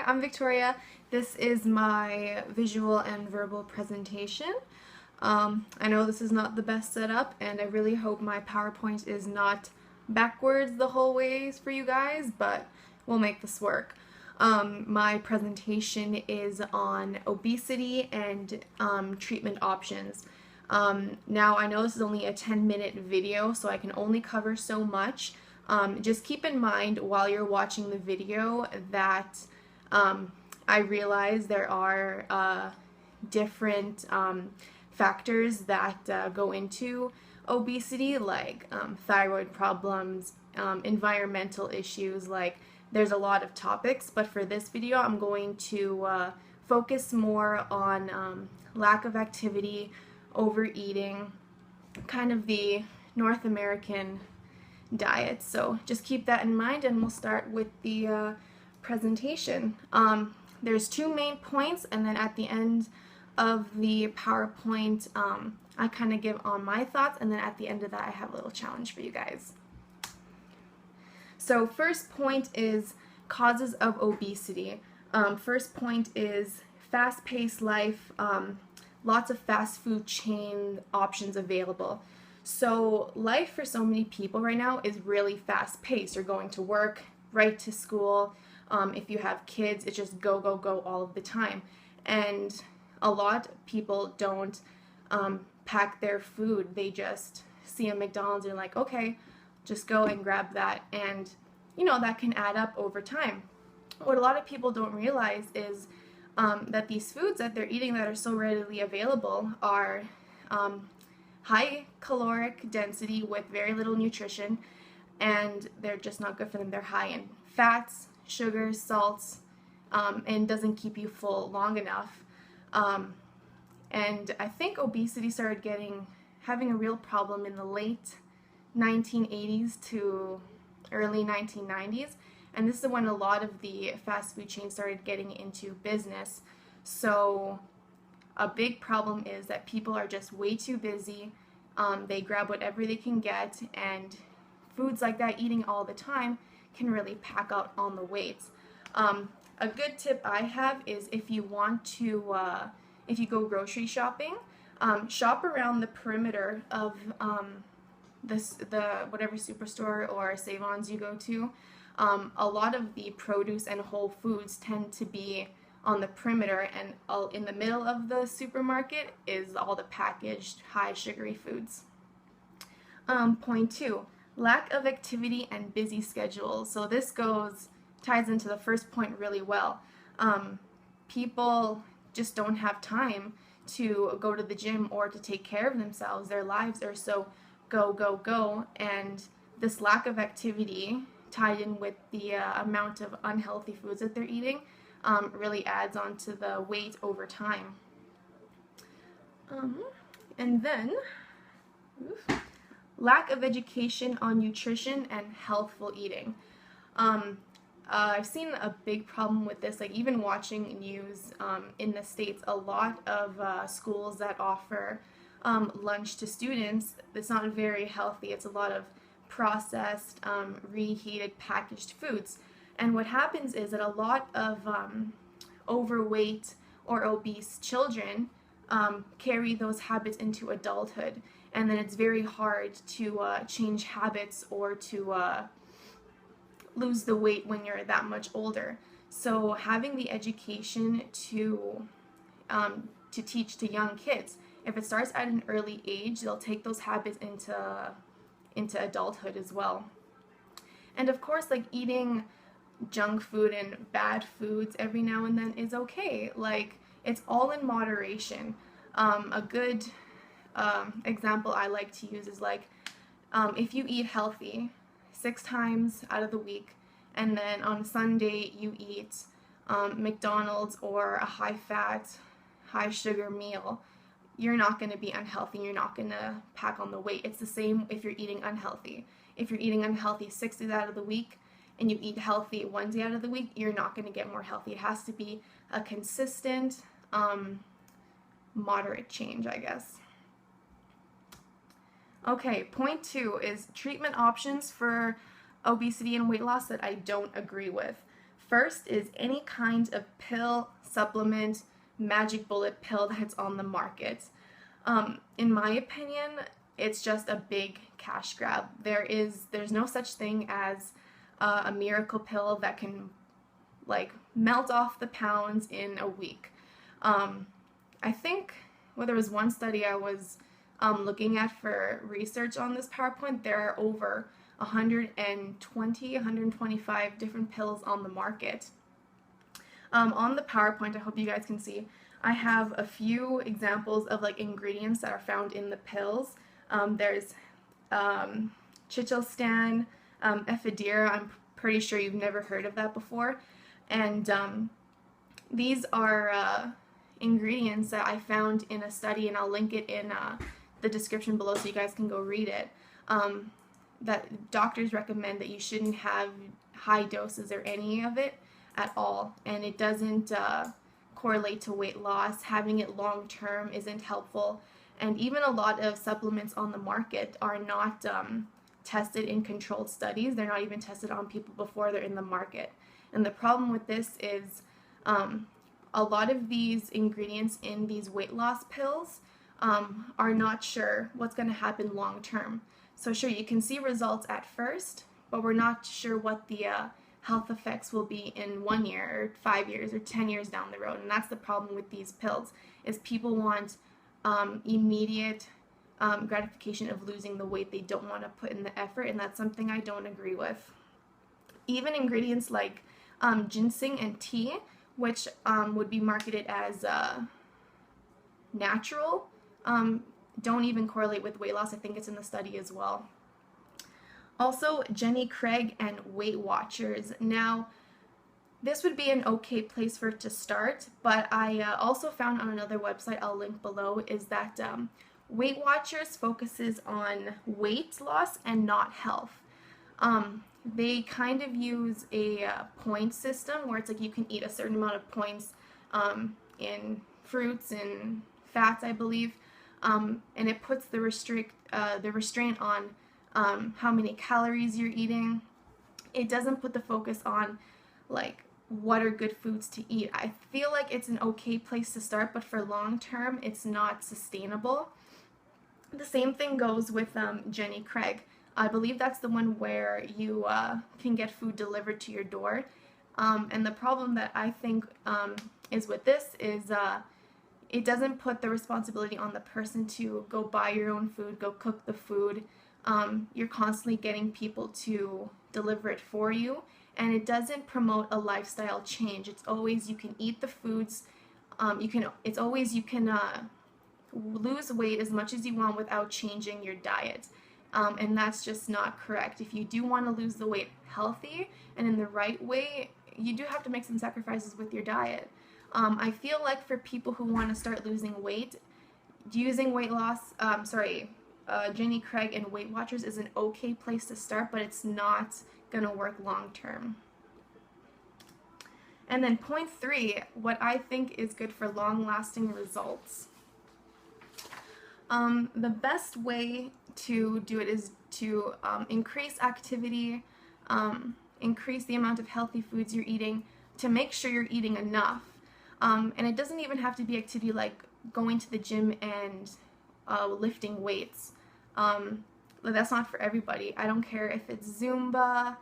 I'm Victoria. This is my visual and verbal presentation. I know this is not the best setup, and I really hope my PowerPoint is not backwards the whole way for you guys, but we'll make this work. My presentation is on obesity and treatment options. Now I know this is only a 10-minute video, so I can only cover so much. Just keep in mind while you're watching the video that I realize there are different factors that go into obesity, like thyroid problems, environmental issues. Like, there's a lot of topics, but for this video I'm going to focus more on lack of activity, overeating, kind of the North American diet. So just keep that in mind, and we'll start with the presentation. There's two main points, and then at the end of the PowerPoint I kind of give on my thoughts, and then at the end of that I have a little challenge for you guys. So first point is causes of obesity. First point is fast-paced life, lots of fast food chain options available. So life for so many people right now is really fast-paced. You're going to work, right to school. If you have kids, it's just go, go, go all of the time. And a lot of people don't pack their food. They just see a McDonald's and like, okay, just go and grab that. And, you know, that can add up over time. What a lot of people don't realize is that these foods that they're eating that are so readily available are high caloric density with very little nutrition, and they're just not good for them. They're high in fats, sugars, salts, and doesn't keep you full long enough. And I think obesity started having a real problem in the late 1980s to early 1990s, and this is when a lot of the fast food chains started getting into business. So a big problem is that people are just way too busy. They grab whatever they can get, and foods like that, eating all the time, can really pack out on the weight. A good tip I have is if you want to, if you go grocery shopping, shop around the perimeter of the whatever superstore or Save-Ons you go to. A lot of the produce and whole foods tend to be on the perimeter, and in the middle of the supermarket is all the packaged high sugary foods. Point 2, lack of activity and busy schedules. So this ties into the first point really well. People just don't have time to go to the gym or to take care of themselves. Their lives are so go, go, go, and this lack of activity tied in with the amount of unhealthy foods that they're eating really adds on to the weight over time. And then, lack of education on nutrition and healthful eating. I've seen a big problem with this, like even watching news in the States, a lot of schools that offer lunch to students, it's not very healthy. It's a lot of processed, reheated, packaged foods. And what happens is that a lot of overweight or obese children carry those habits into adulthood, and then it's very hard to change habits or to lose the weight when you're that much older. So having the education to teach to young kids, if it starts at an early age, they'll take those habits into adulthood as well. And of course, like, eating junk food and bad foods every now and then is okay. Like, it's all in moderation. A good example I like to use is like, if you eat healthy 6 times out of the week, and then on Sunday you eat McDonald's or a high-fat, high-sugar meal, you're not going to be unhealthy. You're not going to pack on the weight. It's the same if you're eating unhealthy. If you're eating unhealthy 6 days out of the week and you eat healthy 1 day out of the week, you're not going to get more healthy. It has to be a consistent, moderate change, I guess. Okay, point 2 is treatment options for obesity and weight loss that I don't agree with. First is any kind of pill, supplement, magic bullet pill that's on the market. In my opinion, it's just a big cash grab. There's no such thing as a miracle pill that can like melt off the pounds in a week. I think there was one study I was looking at for research on this PowerPoint. There are over 125 different pills on the market. On the PowerPoint, I hope you guys can see, I have a few examples of like ingredients that are found in the pills. There's Chicholstan, Ephedra. I'm pretty sure you've never heard of that before. And these are ingredients that I found in a study, and I'll link it in the description below so you guys can go read it. That doctors recommend that you shouldn't have high doses or any of it at all, and it doesn't correlate to weight loss. Having it long term isn't helpful, and even a lot of supplements on the market are not tested in controlled studies. They're not even tested on people before they're in the market. And the problem with this is a lot of these ingredients in these weight loss pills are not sure what's going to happen long term. So sure, you can see results at first, but we're not sure what the health effects will be in 1 year or 5 years or 10 years down the road. And that's the problem with these pills, is people want immediate gratification of losing the weight. They don't want to put in the effort, and that's something I don't agree with. Even ingredients like ginseng and tea, which would be marketed as natural, don't even correlate with weight loss. I think it's in the study as well. Also, Jenny Craig and Weight Watchers. Now, this would be an okay place for it to start, but I also found on another website I'll link below is that Weight Watchers focuses on weight loss and not health. They kind of use a point system where it's like you can eat a certain amount of points in fruits and fats, I believe, and it puts the restraint on how many calories you're eating. It doesn't put the focus on like what are good foods to eat. I feel like it's an okay place to start, but for long term, it's not sustainable. The same thing goes with Jenny Craig. I believe that's the one where you can get food delivered to your door. And the problem that I think is with this is it doesn't put the responsibility on the person to go buy your own food, go cook the food. You're constantly getting people to deliver it for you, and it doesn't promote a lifestyle change. It's always you can eat the foods, you can lose weight as much as you want without changing your diet. And that's just not correct. If you do want to lose the weight healthy and in the right way, you do have to make some sacrifices with your diet. I feel like for people who want to start losing weight, using Jenny Craig and Weight Watchers is an okay place to start, but it's not going to work long term. And then point 3, what I think is good for long-lasting results. The best way to do it is to increase activity, increase the amount of healthy foods you're eating, to make sure you're eating enough. And it doesn't even have to be activity like going to the gym and lifting weights. That's not for everybody. I don't care if it's Zumba,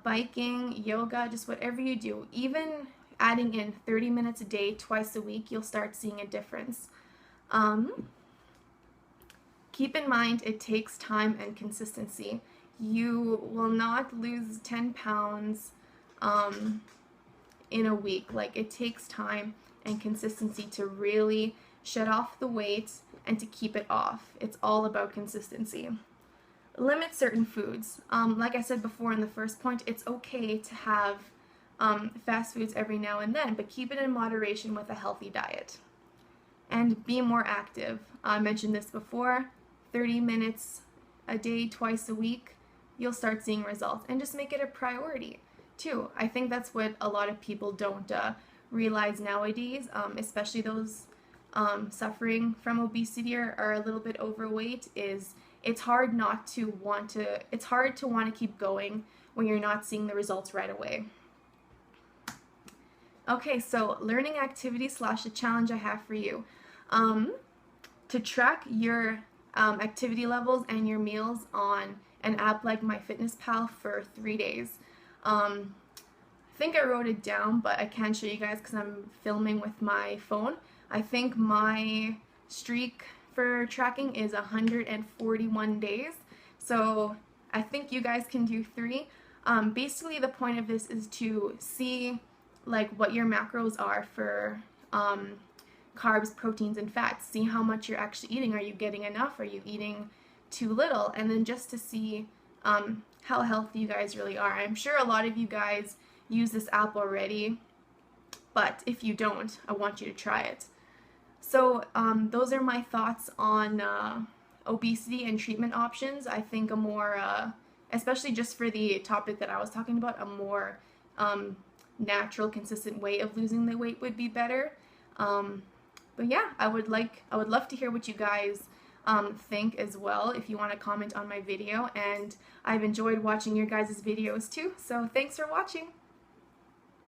biking, yoga, just whatever you do. Even adding in 30 minutes a day, twice a week, you'll start seeing a difference. Keep in mind, it takes time and consistency. You will not lose 10 pounds in a week. Like, it takes time and consistency to really shed off the weight and to keep it off. It's all about consistency. Limit certain foods. Like I said before in the first point, it's okay to have fast foods every now and then, but keep it in moderation with a healthy diet. And be more active. I mentioned this before. 30 minutes a day, twice a week, you'll start seeing results. And just make it a priority, too. I think that's what a lot of people don't realize nowadays, especially those suffering from obesity or are a little bit overweight, is it's hard to want to keep going when you're not seeing the results right away. Okay, so learning activity slash a challenge I have for you. Um, to track your activity levels and your meals on an app like MyFitnessPal for 3 days. I think I wrote it down, but I can't show you guys because I'm filming with my phone. I think my streak for tracking is 141 days. So I think you guys can do 3. Basically, the point of this is to see like what your macros are for carbs, proteins, and fats. See how much you're actually eating. Are you getting enough? Are you eating too little? And then just to see how healthy you guys really are. I'm sure a lot of you guys use this app already, but if you don't, I want you to try it. So those are my thoughts on obesity and treatment options. I think a more, especially just for the topic that I was talking about, a more natural, consistent way of losing the weight would be better. But yeah, I would love to hear what you guys think as well if you want to comment on my video, and I've enjoyed watching your guys' videos too, so thanks for watching.